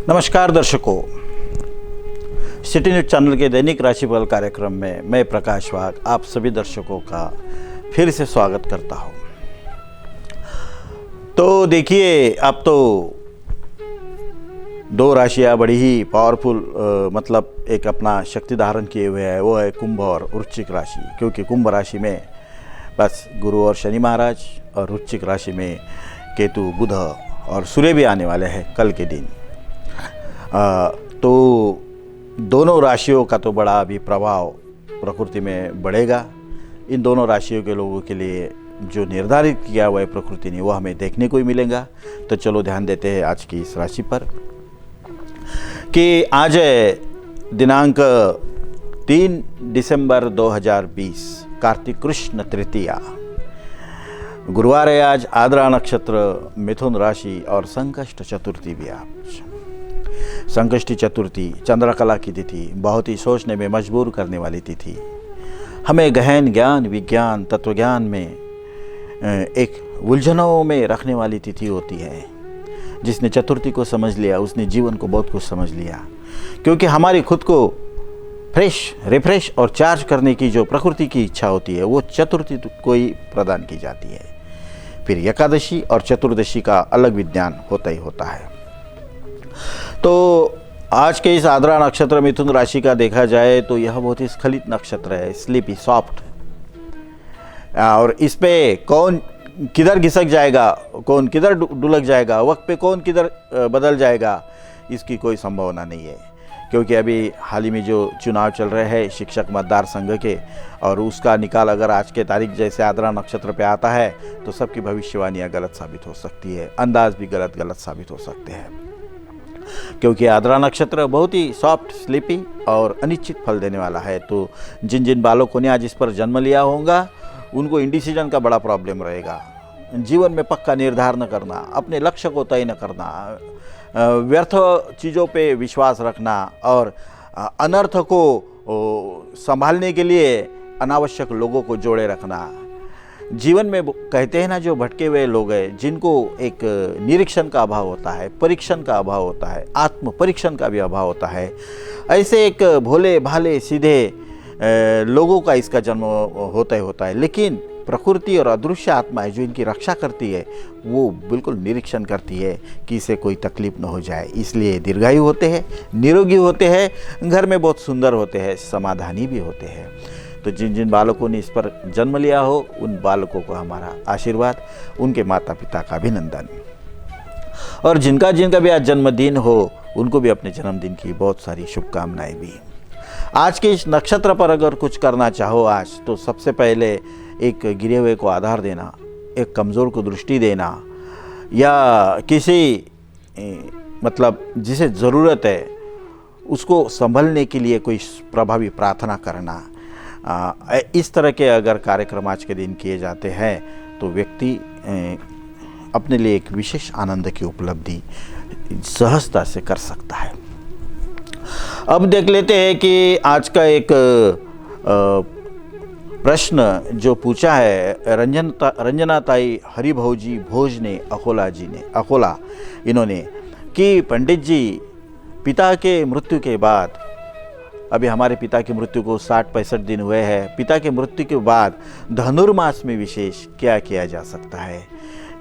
नमस्कार दर्शकों, city news channel के दैनिक राशिफल कार्यक्रम में मैं प्रकाश वाघ आप सभी दर्शकों का फिर से स्वागत करता हूं। तो देखिए, अब तो दो राशियां बड़ी ही पावरफुल मतलब एक अपना शक्ति धारण किए हुए हैं, वो है कुंभ और वृश्चिक राशि। क्योंकि कुंभ राशि में बस गुरु और शनि महाराज और वृश्चिक राशि में केतु, बुध और सूर्य भी आने वाले हैं कल के दिन। तो दोनों राशियों का तो बड़ा अभी प्रभाव प्रकृति में बढ़ेगा। इन दोनों राशियों के लोगों के लिए जो निर्धारित किया हुआ है प्रकृति ने, वो हमें देखने को ही मिलेगा। तो चलो ध्यान देते हैं आज की इस राशि पर कि आज है दिनांक 3 दिसंबर 2020, कार्तिक कृष्ण तृतीया, गुरुवार है आज। आद्रा नक्षत्र, मिथुन राशि और संकष्ट चतुर्थी भी आज। संकष्टी चतुर्थी चंद्रकला की तिथि, बहुत ही सोचने में मजबूर करने वाली तिथि। हमें गहन ज्ञान, विज्ञान, तत्वज्ञान में एक उलझनों में रखने वाली तिथि होती है। जिसने चतुर्थी को समझ लिया उसने जीवन को बहुत कुछ समझ लिया। क्योंकि हमारी खुद को फ्रेश, रिफ्रेश और चार्ज करने की जो प्रकृति की इच्छा होती है, वो चतुर्थी को ही प्रदान की जाती है। फिर एकादशी और चतुर्दशी का अलग विज्ञान होता ही होता है। तो आज के इस आद्रा नक्षत्र मिथुन राशि का देखा जाए तो यह बहुत ही स्खलित नक्षत्र है, स्लीपी, सॉफ्ट। और इस पे कौन किधर घिसक जाएगा, कौन किधर डुलक जाएगा, वक्त पे कौन किधर बदल जाएगा, इसकी कोई संभावना नहीं है। क्योंकि अभी हाल ही में जो चुनाव चल रहे हैं शिक्षक मतदार संघ के, और उसका निकाल अगर आज के तारीख जैसे आद्रा नक्षत्र पे आता है तो सबकी भविष्यवाणियाँ गलत साबित हो सकती है, अंदाज भी गलत साबित हो सकते हैं। क्योंकि आद्रा नक्षत्र बहुत ही सॉफ्ट, स्लीपी और अनिश्चित फल देने वाला है। तो जिन जिन बालकों ने आज इस पर जन्म लिया होगा उनको इंडिसीजन का बड़ा प्रॉब्लम रहेगा। जीवन में पक्का निर्धार न करना, अपने लक्ष्य को तय न करना, व्यर्थ चीज़ों पे विश्वास रखना और अनर्थ को संभालने के लिए अनावश्यक लोगों को जोड़े रखना। जीवन में कहते हैं ना, जो भटके हुए लोग हैं, जिनको एक निरीक्षण का अभाव होता है, परीक्षण का अभाव होता है, आत्म परीक्षण का भी अभाव होता है, ऐसे एक भोले भाले सीधे लोगों का इसका जन्म होता ही होता है। लेकिन प्रकृति और अदृश्य आत्मा है जो इनकी रक्षा करती है, वो बिल्कुल निरीक्षण करती है कि इसे कोई तकलीफ न हो जाए। इसलिए दीर्घायु होते हैं, निरोगी होते हैं, घर में बहुत सुंदर होते हैं, समाधानी भी होते हैं। तो जिन जिन बालकों ने इस पर जन्म लिया हो उन बालकों को हमारा आशीर्वाद, उनके माता पिता का अभिनंदन। और जिनका भी आज जन्मदिन हो उनको भी अपने जन्मदिन की बहुत सारी शुभकामनाएं भी। आज के इस नक्षत्र पर अगर कुछ करना चाहो आज, तो सबसे पहले एक गिरे हुए को आधार देना, एक कमज़ोर को दृष्टि देना, या किसी मतलब जिसे ज़रूरत है उसको संभलने के लिए कोई प्रभावी प्रार्थना करना, इस तरह के अगर कार्यक्रम आज के दिन किए जाते हैं तो व्यक्ति अपने लिए एक विशेष आनंद की उपलब्धि सहजता से कर सकता है। अब देख लेते हैं कि आज का एक प्रश्न जो पूछा है रंजनाताई हरिभौजी भोज ने, अकोला इन्होंने, कि पंडित जी, पिता के मृत्यु के बाद, अभी हमारे पिता की मृत्यु को 60-65 दिन हुए हैं, पिता के मृत्यु के बाद धनुर्मास में विशेष क्या किया जा सकता है?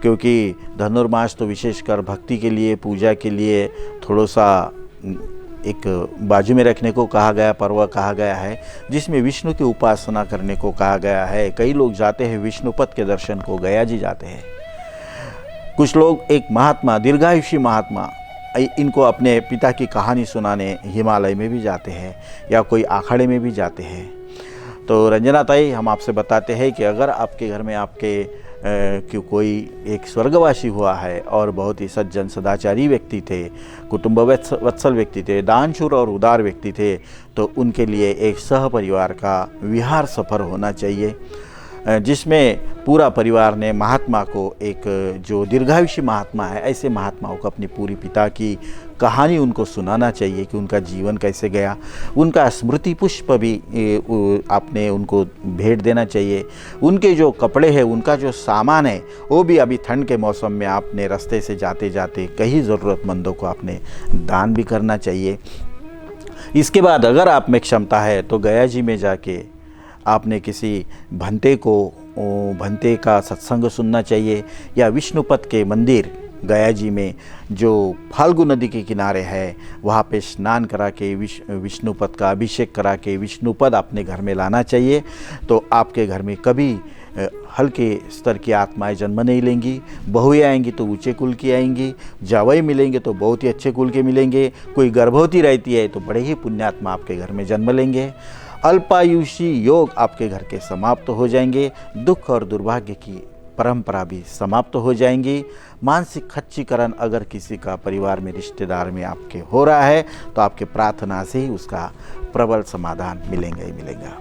क्योंकि धनुर्मास तो विशेषकर भक्ति के लिए, पूजा के लिए थोड़ा सा एक बाजू में रखने को कहा गया, पर्व कहा गया है, जिसमें विष्णु की उपासना करने को कहा गया है। कई लोग जाते हैं विष्णुपद के दर्शन को, गया जी जाते हैं। कुछ लोग एक महात्मा, दीर्घायुषी महात्मा, इनको अपने पिता की कहानी सुनाने हिमालय में भी जाते हैं या कोई आखाड़े में भी जाते हैं। तो रंजना ताई, हम आपसे बताते हैं कि अगर आपके घर में आपके कि कोई एक स्वर्गवासी हुआ है और बहुत ही सज्जन सदाचारी व्यक्ति थे, कुटुंब वत्सल व्यक्ति थे, दानशूर और उदार व्यक्ति थे, तो उनके लिए एक सहपरिवार का विहार सफ़र होना चाहिए। जिसमें पूरा परिवार ने महात्मा को, एक जो दीर्घायुषी महात्मा है, ऐसे महात्माओं को अपनी पूरी पिता की कहानी उनको सुनाना चाहिए कि उनका जीवन कैसे गया। उनका स्मृति पुष्प भी आपने उनको भेंट देना चाहिए। उनके जो कपड़े हैं, उनका जो सामान है, वो भी अभी ठंड के मौसम में आपने रास्ते से जाते जाते कई ज़रूरतमंदों को आपने दान भी करना चाहिए। इसके बाद अगर आप में क्षमता है तो गया जी में जाके आपने किसी भंते का सत्संग सुनना चाहिए, या विष्णुपद के मंदिर गया जी में जो फाल्गु नदी के किनारे है, वहाँ पे स्नान करा के विष्णुपद का अभिषेक करा के विष्णुपद अपने घर में लाना चाहिए। तो आपके घर में कभी हल्के स्तर की आत्माएं जन्म नहीं लेंगी। बहुएं आएंगी तो ऊंचे कुल की आएंगी, जावई मिलेंगे तो बहुत ही अच्छे कुल के मिलेंगे, कोई गर्भवती रहती है तो बड़े ही पुण्यात्मा आपके घर में जन्म लेंगे। अल्पायुषी योग आपके घर के समाप्त हो जाएंगे। दुख और दुर्भाग्य की परंपरा भी समाप्त हो जाएंगी। मानसिक खच्चीकरण अगर किसी का परिवार में, रिश्तेदार में आपके हो रहा है तो आपके प्रार्थना से ही उसका प्रबल समाधान मिलेगा ही मिलेगा।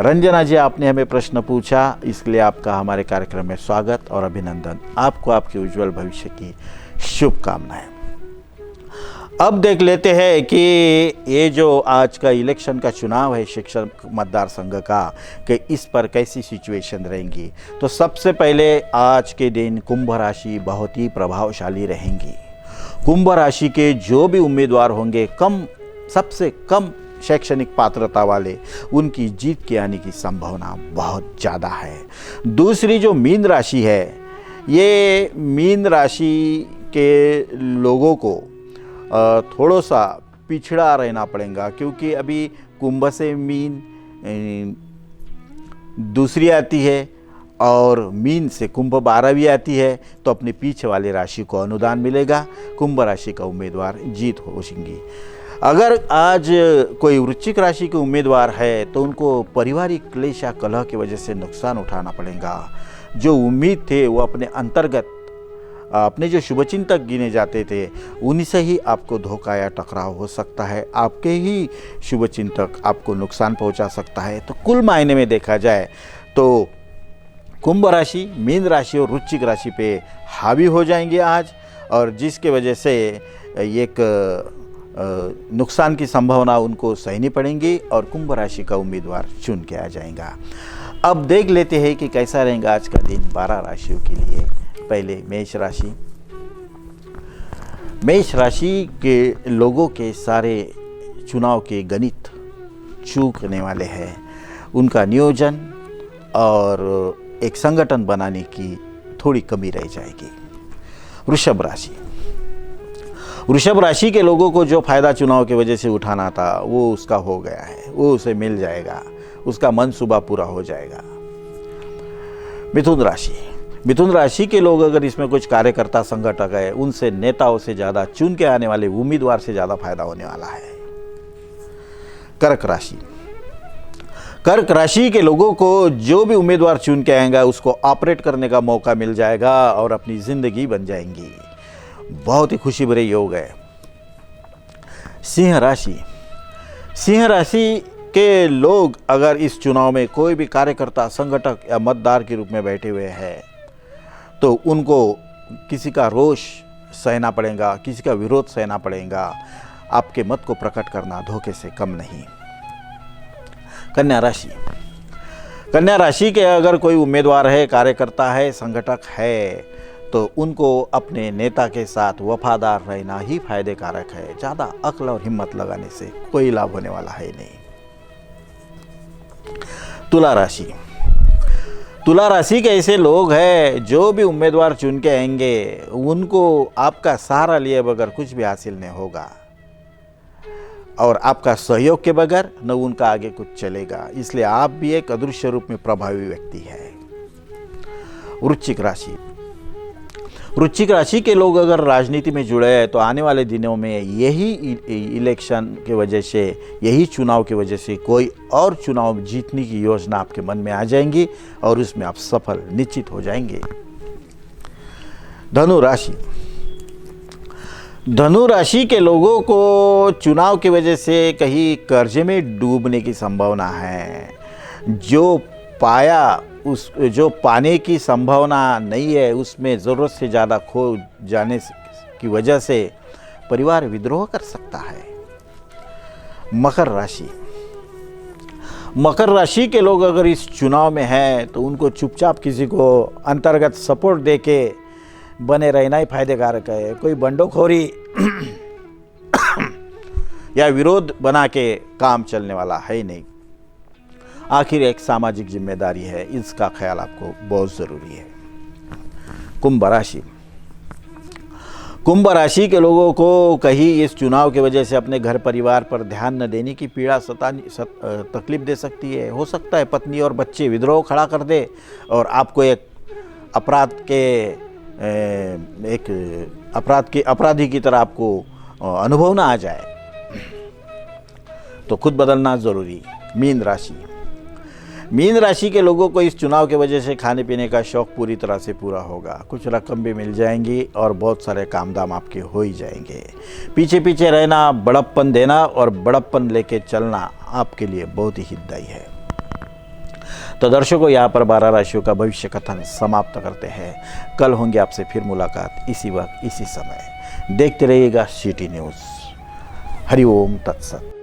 रंजना जी, आपने हमें प्रश्न पूछा, इसलिए आपका हमारे कार्यक्रम में स्वागत और अभिनंदन। आपको आपके उज्जवल भविष्य की शुभकामनाएं। अब देख लेते हैं कि ये जो आज का इलेक्शन का चुनाव है शिक्षक मतदार संघ का, कि इस पर कैसी सिचुएशन रहेंगी। तो सबसे पहले आज के दिन कुंभ राशि बहुत ही प्रभावशाली रहेंगी। कुंभ राशि के जो भी उम्मीदवार होंगे, सबसे कम शैक्षणिक पात्रता वाले, उनकी जीत के आने की संभावना बहुत ज़्यादा है। दूसरी जो मीन राशि है, ये मीन राशि के लोगों को थोड़ा सा पिछड़ा रहना पड़ेगा, क्योंकि अभी कुंभ से मीन दूसरी आती है और मीन से कुंभ 12वीं आती है, तो अपने पीछे वाले राशि को अनुदान मिलेगा। कुंभ राशि का उम्मीदवार जीत होगी। अगर आज कोई वृश्चिक राशि के उम्मीदवार है तो उनको पारिवारिक क्लेश या कलह की वजह से नुकसान उठाना पड़ेगा। जो उम्मीद थे वो अपने अंतर्गत, अपने जो शुभचिंतक गिने जाते थे, उन्हीं से ही आपको धोखा या टकराव हो सकता है। आपके ही शुभचिंतक आपको नुकसान पहुंचा सकता है। तो कुल मायने में देखा जाए तो कुंभ राशि, मीन राशि और वृश्चिक राशि पे हावी हो जाएंगे आज, और जिसके वजह से एक नुकसान की संभावना उनको सहनी पड़ेंगी और कुंभ राशि का उम्मीदवार चुन के आ जाएगा। अब देख लेते हैं कि कैसा रहेगा आज का दिन 12 राशियों के लिए। पहले मेष राशि। मेष राशि के लोगों के सारे चुनाव के गणित चूकने वाले हैं। उनका नियोजन और एक संगठन बनाने की थोड़ी कमी रह जाएगी। वृषभ राशि। वृषभ राशि के लोगों को जो फायदा चुनाव की वजह से उठाना था वो उसका हो गया है, वो उसे मिल जाएगा, उसका मनसूबा पूरा हो जाएगा। मिथुन राशि। मिथुन राशि के लोग अगर इसमें कुछ कार्यकर्ता संगठक है, उनसे, नेताओं से ज़्यादा, चुन के आने वाले उम्मीदवार से ज़्यादा फायदा होने वाला है। कर्क राशि। कर्क राशि के लोगों को जो भी उम्मीदवार चुन के आएगा उसको ऑपरेट करने का मौका मिल जाएगा और अपनी जिंदगी बन जाएंगी। बहुत ही खुशी भरे योग है। सिंह राशि। सिंह राशि के लोग अगर इस चुनाव में कोई भी कार्यकर्ता, संगठक या मतदार के रूप में बैठे हुए हैं तो उनको किसी का रोष सहना पड़ेगा, किसी का विरोध सहना पड़ेगा। आपके मत को प्रकट करना धोखे से कम नहीं। कन्या राशि। कन्या राशि के अगर कोई उम्मीदवार है, कार्यकर्ता है, संगठक है, तो उनको अपने नेता के साथ वफादार रहना ही फायदे कारक है। ज़्यादा अक्ल और हिम्मत लगाने से कोई लाभ होने वाला है नहीं। तुला राशि। तुला राशि के ऐसे लोग हैं जो भी उम्मीदवार चुन के आएंगे उनको आपका सहारा लिए बगैर कुछ भी हासिल नहीं होगा, और आपका सहयोग के बगैर न उनका आगे कुछ चलेगा। इसलिए आप भी एक अदृश्य रूप में प्रभावी व्यक्ति है। वृश्चिक राशि। वृश्चिक राशि के लोग अगर राजनीति में जुड़े हैं तो आने वाले दिनों में यही इलेक्शन की वजह से, यही चुनाव की वजह से कोई और चुनाव जीतने की योजना आपके मन में आ जाएंगी और उसमें आप सफल निश्चित हो जाएंगे। धनु राशि। धनु राशि के लोगों को चुनाव की वजह से कहीं कर्जे में डूबने की संभावना है। जो पाया उस जो पाने की संभावना नहीं है उसमें ज़रूरत से ज़्यादा खो जाने की वजह से परिवार विद्रोह कर सकता है। मकर राशि, मकर राशि के लोग अगर इस चुनाव में हैं तो उनको चुपचाप किसी को अंतर्गत सपोर्ट देके बने रहना ही फायदेकारक है। कोई बंडोखोरी या विरोध बना के काम चलने वाला है ही नहीं। आखिर एक सामाजिक जिम्मेदारी है, इसका ख्याल आपको बहुत ज़रूरी है। कुंभ राशि, कुंभ राशि के लोगों को कहीं इस चुनाव की वजह से अपने घर परिवार पर ध्यान न देने की पीड़ा तकलीफ दे सकती है। हो सकता है पत्नी और बच्चे विद्रोह खड़ा कर दे और आपको एक अपराधी की तरह आपको अनुभव ना आ जाए, तो खुद बदलना ज़रूरी। मीन राशि, मीन राशि के लोगों को इस चुनाव की वजह से खाने पीने का शौक़ पूरी तरह से पूरा होगा। कुछ रकम भी मिल जाएंगी और बहुत सारे काम दाम आपके हो ही जाएंगे। पीछे पीछे रहना, बड़प्पन देना और बड़प्पन लेके चलना आपके लिए बहुत ही हितदायी है। तो दर्शकों, यहाँ पर 12 राशियों का भविष्य कथन समाप्त करते हैं। कल होंगे आपसे फिर मुलाकात इसी वक्त इसी समय। देखते रहिएगा सिटी न्यूज़। हरि ओम तत्सत।